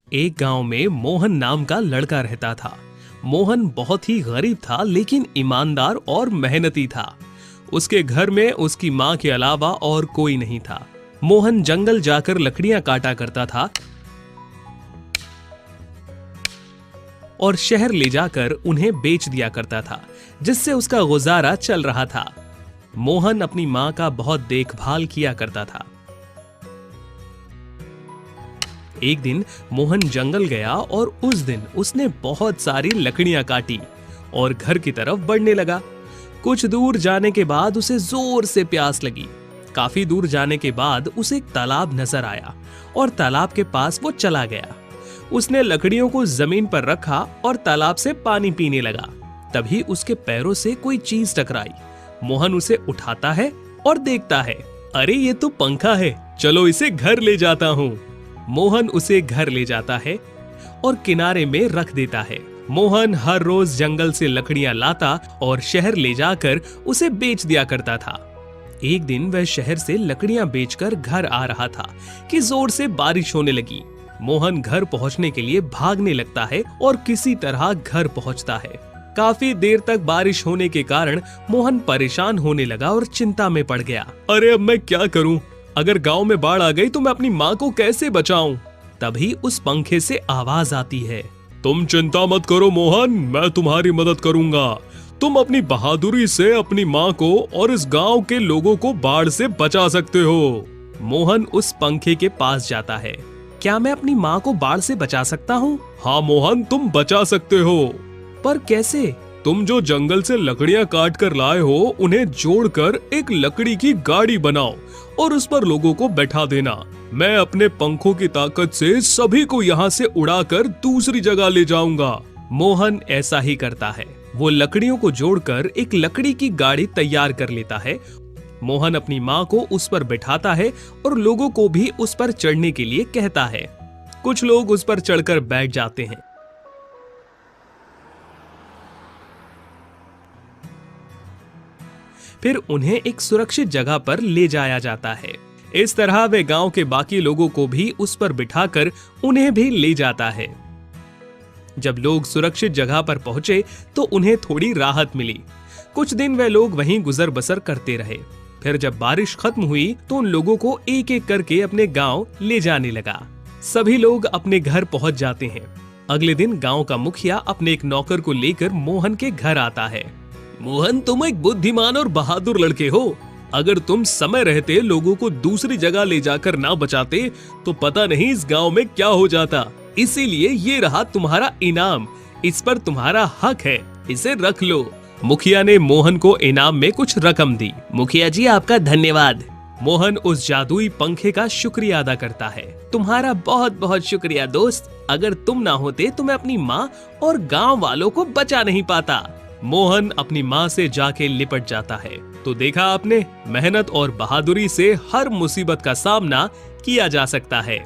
एक गांव में मोहन नाम का लड़का रहता था। मोहन बहुत ही गरीब था, लेकिन ईमानदार और मेहनती था। उसके घर में उसकी माँ के अलावा और कोई नहीं था। मोहन जंगल जाकर लकड़ियां काटा करता था और शहर ले जाकर उन्हें बेच दिया करता था, जिससे उसका गुजारा चल रहा था। मोहन अपनी माँ का बहुत देखभाल किया करता था। एक दिन मोहन जंगल गया और उस दिन उसने बहुत सारी लकड़ियां काटी और घर की तरफ बढ़ने लगा। कुछ दूर जाने के बाद उसे जोर से प्यास लगी। काफी दूर जाने के बाद उसे एक तालाब नजर आया और तालाब के पास वो चला गया। उसने लकड़ियों को जमीन पर रखा और तालाब से पानी पीने लगा। तभी उसके पैरों से कोई चीज टकराई। मोहन उसे उठाता है और देखता है, अरे ये तो पंखा है, चलो इसे घर ले जाता हूँ। मोहन उसे घर ले जाता है और किनारे में रख देता है। मोहन हर रोज जंगल से लकड़ियां लाता और शहर ले जाकर उसे बेच दिया करता था। एक दिन वह शहर से लकड़ियां बेचकर घर आ रहा था कि जोर से बारिश होने लगी। मोहन घर पहुंचने के लिए भागने लगता है और किसी तरह घर पहुंचता है। काफी देर तक बारिश होने के कारण मोहन परेशान होने लगा और चिंता में पड़ गया। अरे अब मैं क्या करूं? अगर गांव में बाढ़ आ गई तो मैं अपनी माँ को कैसे बचाऊं? तभी उस पंखे से आवाज आती है, तुम चिंता मत करो मोहन, मैं तुम्हारी मदद करूंगा। तुम अपनी बहादुरी से अपनी माँ को और इस गांव के लोगों को बाढ़ से बचा सकते हो। मोहन उस पंखे के पास जाता है। क्या मैं अपनी माँ को बाढ़ से बचा सकता हूँ? हाँ मोहन, तुम बचा सकते हो। पर कैसे? तुम जो जंगल से लकड़ियां काट कर लाए हो, उन्हें जोड़कर एक लकड़ी की गाड़ी बनाओ और उस पर लोगों को बैठा देना। मैं अपने पंखों की ताकत से सभी को यहाँ से उड़ाकर दूसरी जगह ले जाऊंगा। मोहन ऐसा ही करता है। वो लकड़ियों को जोड़कर एक लकड़ी की गाड़ी तैयार कर लेता है। मोहन अपनी माँ को उस पर बैठाता है और लोगों को भी उस पर चढ़ने के लिए कहता है। कुछ लोग उस पर चढ़कर बैठ जाते हैं। फिर उन्हें एक सुरक्षित जगह पर ले जाया जाता है। इस तरह वे गांव के बाकी लोगों को भी उस पर बिठाकर उन्हें भी ले जाता है। जब लोग सुरक्षित जगह पर पहुंचे तो उन्हें थोड़ी राहत मिली। कुछ दिन वे लोग वहीं गुजर बसर करते रहे। फिर जब बारिश खत्म हुई तो उन लोगों को एक एक करके अपने गांव ले जाने लगा। सभी लोग अपने घर पहुंच जाते हैं। अगले दिन गांव का मुखिया अपने एक नौकर को लेकर मोहन के घर आता है। मोहन, तुम एक बुद्धिमान और बहादुर लड़के हो। अगर तुम समय रहते लोगों को दूसरी जगह ले जाकर ना बचाते तो पता नहीं इस गांव में क्या हो जाता। इसीलिए ये रहा तुम्हारा इनाम। इस पर तुम्हारा हक है, इसे रख लो। मुखिया ने मोहन को इनाम में कुछ रकम दी। मुखिया जी, आपका धन्यवाद। मोहन उस जादुई पंखे का शुक्रिया अदा करता है। तुम्हारा बहुत बहुत शुक्रिया दोस्त। अगर तुम ना होते तो मैं अपनी माँ और गाँव वालों को बचा नहीं पाता। मोहन अपनी माँ से जाके लिपट जाता है। तो देखा आपने, मेहनत और बहादुरी से हर मुसीबत का सामना किया जा सकता है।